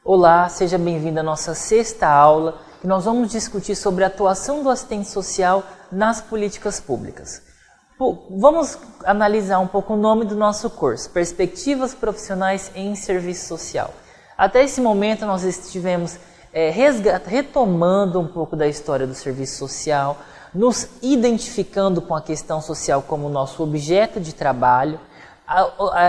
Olá, seja bem-vindo à nossa sexta aula, que nós vamos discutir sobre a atuação do assistente social nas políticas públicas. Vamos analisar um pouco o nome do nosso curso, Perspectivas Profissionais em Serviço Social. Até esse momento nós estivemos retomando um pouco da história do serviço social, nos identificando com a questão social como nosso objeto de trabalho,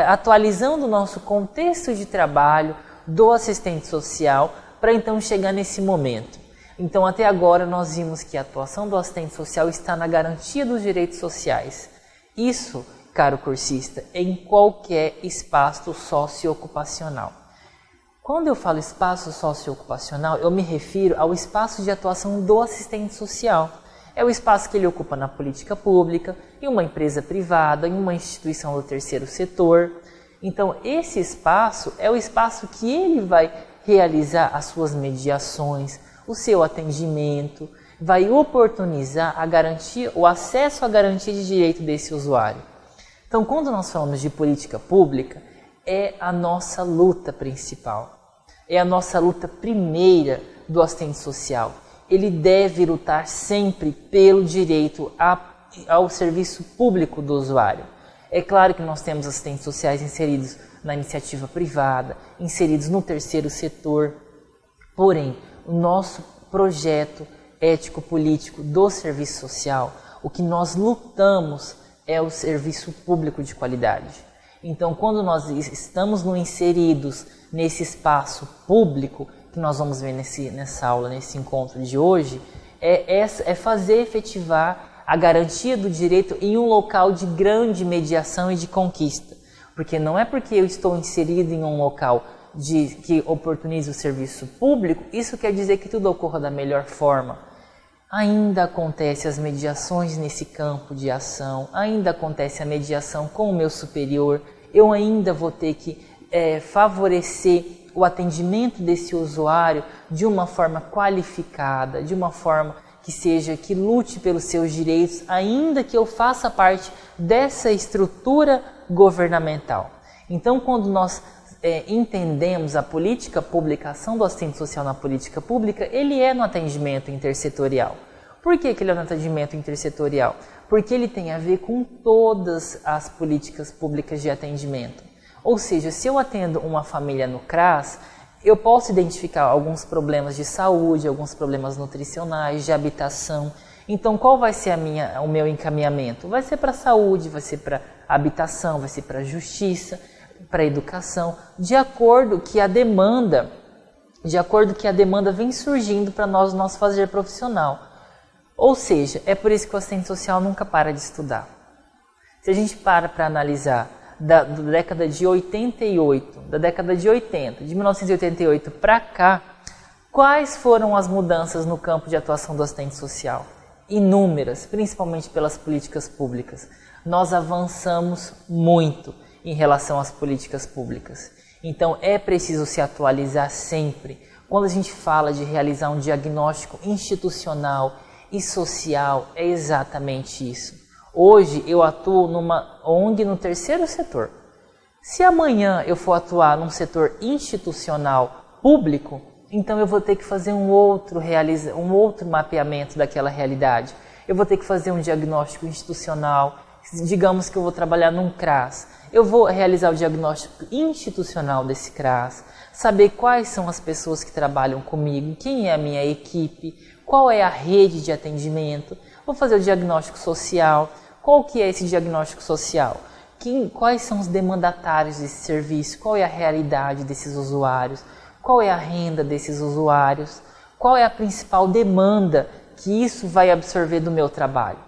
atualizando o nosso contexto de trabalho do assistente social para então chegar nesse momento. Então até agora nós vimos que a atuação do assistente social está na garantia dos direitos sociais. Isso, caro cursista, é em qualquer espaço socioocupacional. Quando eu falo espaço socioocupacional, eu me refiro ao espaço de atuação do assistente social. É o espaço que ele ocupa na política pública, em uma empresa privada, em uma instituição do terceiro setor. Então, esse espaço é o espaço que ele vai realizar as suas mediações, o seu atendimento, vai oportunizar a garantia, o acesso à garantia de direito desse usuário. Então, quando nós falamos de política pública, é a nossa luta principal, é a nossa luta primeira do assistente social. Ele deve lutar sempre pelo direito ao serviço público do usuário. É claro que nós temos assistentes sociais inseridos na iniciativa privada, inseridos no terceiro setor, porém, o nosso projeto ético-político do serviço social, o que nós lutamos é o serviço público de qualidade. Então, quando nós estamos inseridos nesse espaço público, que nós vamos ver nessa aula, nesse encontro de hoje, é fazer efetivar a garantia do direito em um local de grande mediação e de conquista. Porque não é porque eu estou inserido em um local que oportunize o serviço público, isso quer dizer que tudo ocorra da melhor forma. Ainda acontece as mediações nesse campo de ação, ainda acontece a mediação com o meu superior, eu ainda vou ter que favorecer o atendimento desse usuário de uma forma qualificada, de uma forma que lute pelos seus direitos, ainda que eu faça parte dessa estrutura governamental. Então, quando nós entendemos a política pública, a ação do assistente social na política pública, ele é no atendimento intersetorial. Por que ele é no atendimento intersetorial? Porque ele tem a ver com todas as políticas públicas de atendimento. Ou seja, se eu atendo uma família no CRAS, eu posso identificar alguns problemas de saúde, alguns problemas nutricionais, de habitação. Então, qual vai ser o meu encaminhamento? Vai ser para a saúde, vai ser para a habitação, vai ser para a justiça, para a educação, de acordo que a demanda vem surgindo para nós no nosso fazer profissional. Ou seja, é por isso que o assistente social nunca para de estudar. Se a gente para analisar da década de 88, de 1988 para cá, quais foram as mudanças no campo de atuação do assistente social? Inúmeras, principalmente pelas políticas públicas. Nós avançamos muito em relação às políticas públicas. Então é preciso se atualizar sempre. Quando a gente fala de realizar um diagnóstico institucional e social, é exatamente isso. Hoje eu atuo numa ONG no terceiro setor. Se amanhã eu for atuar num setor institucional público, então eu vou ter que fazer um outro mapeamento daquela realidade. Eu vou ter que fazer um diagnóstico institucional. Digamos que eu vou trabalhar num CRAS. Eu vou realizar o diagnóstico institucional desse CRAS, saber quais são as pessoas que trabalham comigo, quem é a minha equipe, qual é a rede de atendimento. Vou fazer o diagnóstico social. Qual que é esse diagnóstico social? Quais são os demandatários desse serviço? Qual é a realidade desses usuários? Qual é a renda desses usuários? Qual é a principal demanda que isso vai absorver do meu trabalho?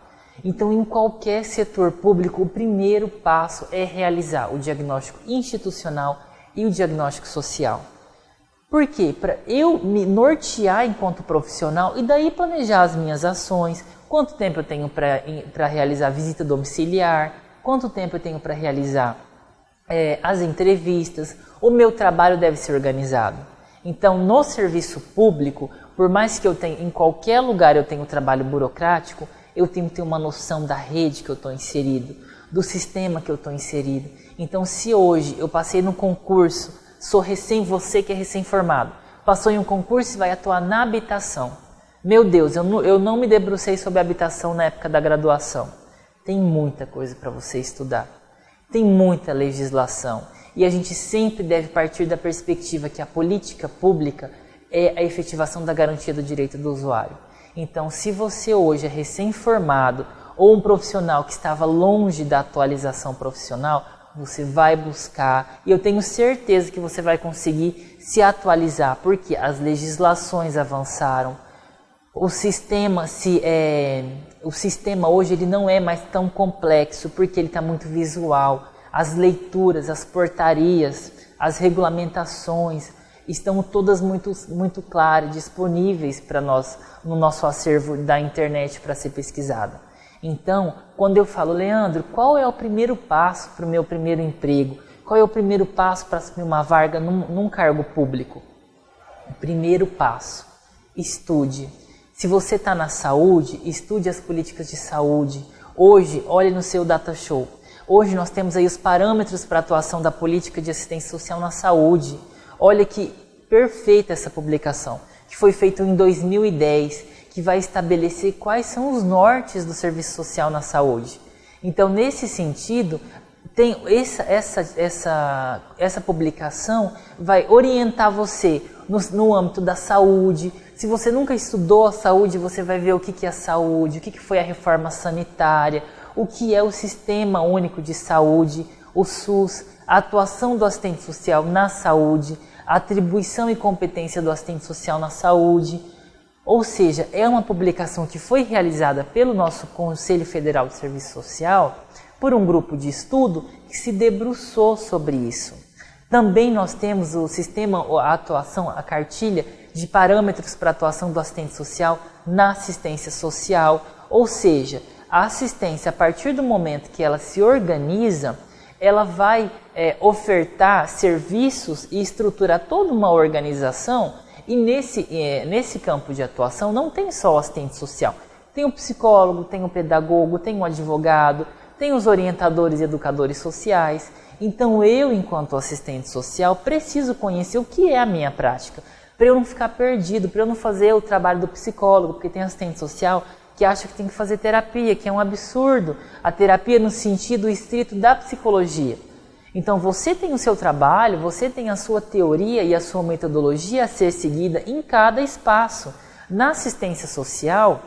Então, em qualquer setor público, o primeiro passo é realizar o diagnóstico institucional e o diagnóstico social. Por quê? Para eu me nortear enquanto profissional e daí planejar as minhas ações. Quanto tempo eu tenho para realizar visita domiciliar? Quanto tempo eu tenho para realizar as entrevistas? O meu trabalho deve ser organizado. Então, no serviço público, por mais que eu tenha, em qualquer lugar eu tenha um trabalho burocrático, eu tenho que ter uma noção da rede que eu estou inserido, do sistema que eu estou inserido. Então, se hoje eu passei no concurso Você que é recém-formado, passou em um concurso e vai atuar na habitação. Meu Deus, eu não me debrucei sobre habitação na época da graduação. Tem muita coisa para você estudar. Tem muita legislação. E a gente sempre deve partir da perspectiva que a política pública é a efetivação da garantia do direito do usuário. Então, se você hoje é recém-formado ou um profissional que estava longe da atualização profissional, você vai buscar, e eu tenho certeza que você vai conseguir se atualizar, porque as legislações avançaram, o sistema hoje ele não é mais tão complexo, porque ele está muito visual, as leituras, as portarias, as regulamentações estão todas muito claras, disponíveis para nós no nosso acervo da internet para ser pesquisada. Então, quando eu falo, Leandro, qual é o primeiro passo para o meu primeiro emprego? Qual é o primeiro passo para assumir uma vaga num cargo público? O primeiro passo, estude. Se você está na saúde, estude as políticas de saúde. Hoje, olhe no seu data show. Hoje nós temos aí os parâmetros para a atuação da política de assistência social na saúde. Olha que perfeita essa publicação, que foi feita em 2010, que vai estabelecer quais são os nortes do serviço social na saúde. Então, nesse sentido, tem essa publicação vai orientar você no âmbito da saúde. Se você nunca estudou a saúde, você vai ver o que é a saúde, o que foi a reforma sanitária, o que é o Sistema Único de Saúde, o SUS, a atuação do assistente social na saúde, a atribuição e competência do assistente social na saúde. Ou seja, é uma publicação que foi realizada pelo nosso Conselho Federal de Serviço Social, por um grupo de estudo que se debruçou sobre isso. Também nós temos o sistema, a atuação, a cartilha de parâmetros para a atuação do assistente social na assistência social, ou seja, a assistência, a partir do momento que ela se organiza, ela vai ofertar serviços e estruturar toda uma organização. E nesse campo de atuação não tem só o assistente social, tem o psicólogo, tem o pedagogo, tem o advogado, tem os orientadores e educadores sociais. Então eu, enquanto assistente social, preciso conhecer o que é a minha prática, para eu não ficar perdido, para eu não fazer o trabalho do psicólogo, porque tem assistente social que acha que tem que fazer terapia, que é um absurdo, a terapia no sentido estrito da psicologia. Então você tem o seu trabalho, você tem a sua teoria e a sua metodologia a ser seguida em cada espaço. Na assistência social,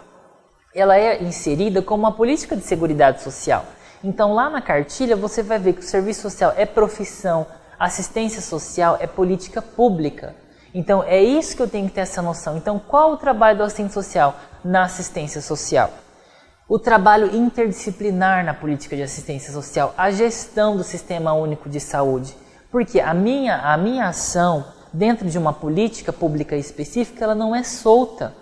ela é inserida como uma política de seguridade social. Então lá na cartilha você vai ver que o serviço social é profissão, assistência social é política pública. Então é isso que eu tenho que ter essa noção. Então qual o trabalho do assistente social na assistência social? O trabalho interdisciplinar na política de assistência social, a gestão do Sistema Único de Saúde. Porque a minha ação dentro de uma política pública específica, ela não é solta.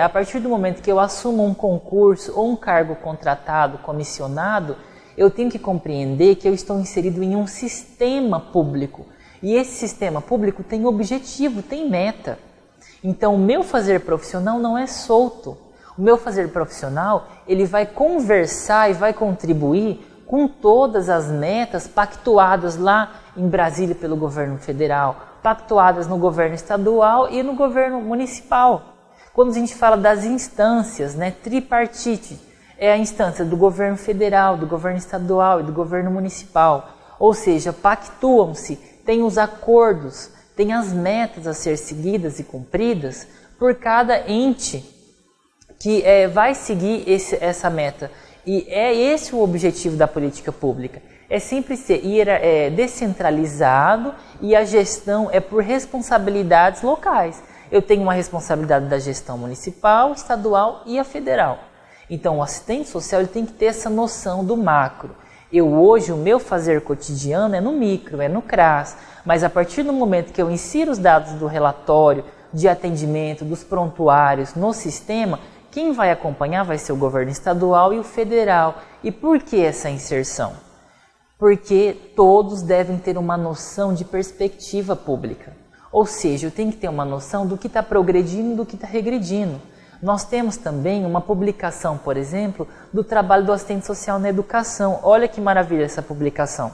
A partir do momento que eu assumo um concurso ou um cargo contratado, comissionado, eu tenho que compreender que eu estou inserido em um sistema público. E esse sistema público tem objetivo, tem meta. Então o meu fazer profissional não é solto. O meu fazer profissional, ele vai conversar e vai contribuir com todas as metas pactuadas lá em Brasília pelo governo federal, pactuadas no governo estadual e no governo municipal. Quando a gente fala das instâncias, tripartite, é a instância do governo federal, do governo estadual e do governo municipal. Ou seja, pactuam-se, tem os acordos, tem as metas a ser seguidas e cumpridas por cada ente que vai seguir essa meta. E é esse o objetivo da política pública. É sempre ser descentralizado e a gestão é por responsabilidades locais. Eu tenho uma responsabilidade da gestão municipal, estadual e a federal. Então o assistente social ele tem que ter essa noção do macro. Hoje o meu fazer cotidiano é no micro, é no CRAS, mas a partir do momento que eu insiro os dados do relatório, de atendimento, dos prontuários no sistema, quem vai acompanhar vai ser o governo estadual e o federal. E por que essa inserção? Porque todos devem ter uma noção de perspectiva pública. Ou seja, eu tenho que ter uma noção do que está progredindo e do que está regredindo. Nós temos também uma publicação, por exemplo, do trabalho do assistente social na educação. Olha que maravilha essa publicação.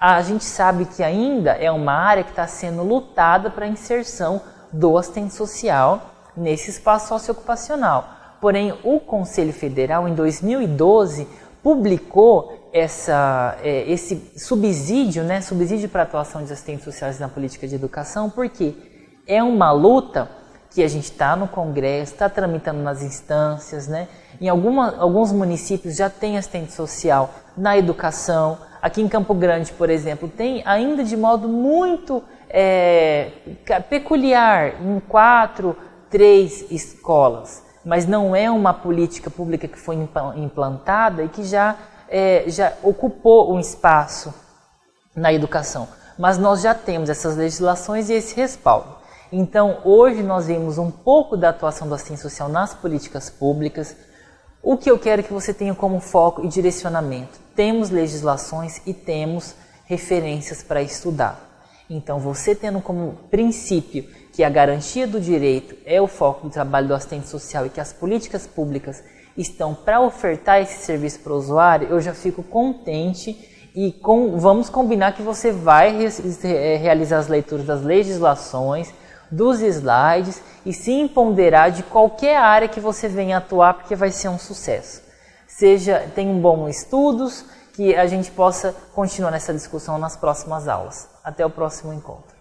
A gente sabe que ainda é uma área que está sendo lutada para a inserção do assistente social nesse espaço socioocupacional. Porém, o Conselho Federal, em 2012, publicou esse subsídio, né, subsídio para a atuação de assistentes sociais na política de educação, porque é uma luta que a gente está no Congresso, está tramitando nas instâncias, né? Em alguns municípios já tem assistente social na educação. Aqui em Campo Grande, por exemplo, tem ainda de modo muito peculiar, em 4, 3 escolas. Mas não é uma política pública que foi implantada e que já ocupou um espaço na educação. Mas nós já temos essas legislações e esse respaldo. Então, hoje nós vemos um pouco da atuação do assistente social nas políticas públicas. O que eu quero que você tenha como foco e direcionamento? Temos legislações e temos referências para estudar. Então, você tendo como princípio que a garantia do direito é o foco do trabalho do assistente social e que as políticas públicas estão para ofertar esse serviço para o usuário, eu já fico contente e vamos combinar que você vai realizar as leituras das legislações, dos slides e se empoderar de qualquer área que você venha atuar, porque vai ser um sucesso. Tenham bons estudos, que a gente possa continuar nessa discussão nas próximas aulas. Até o próximo encontro.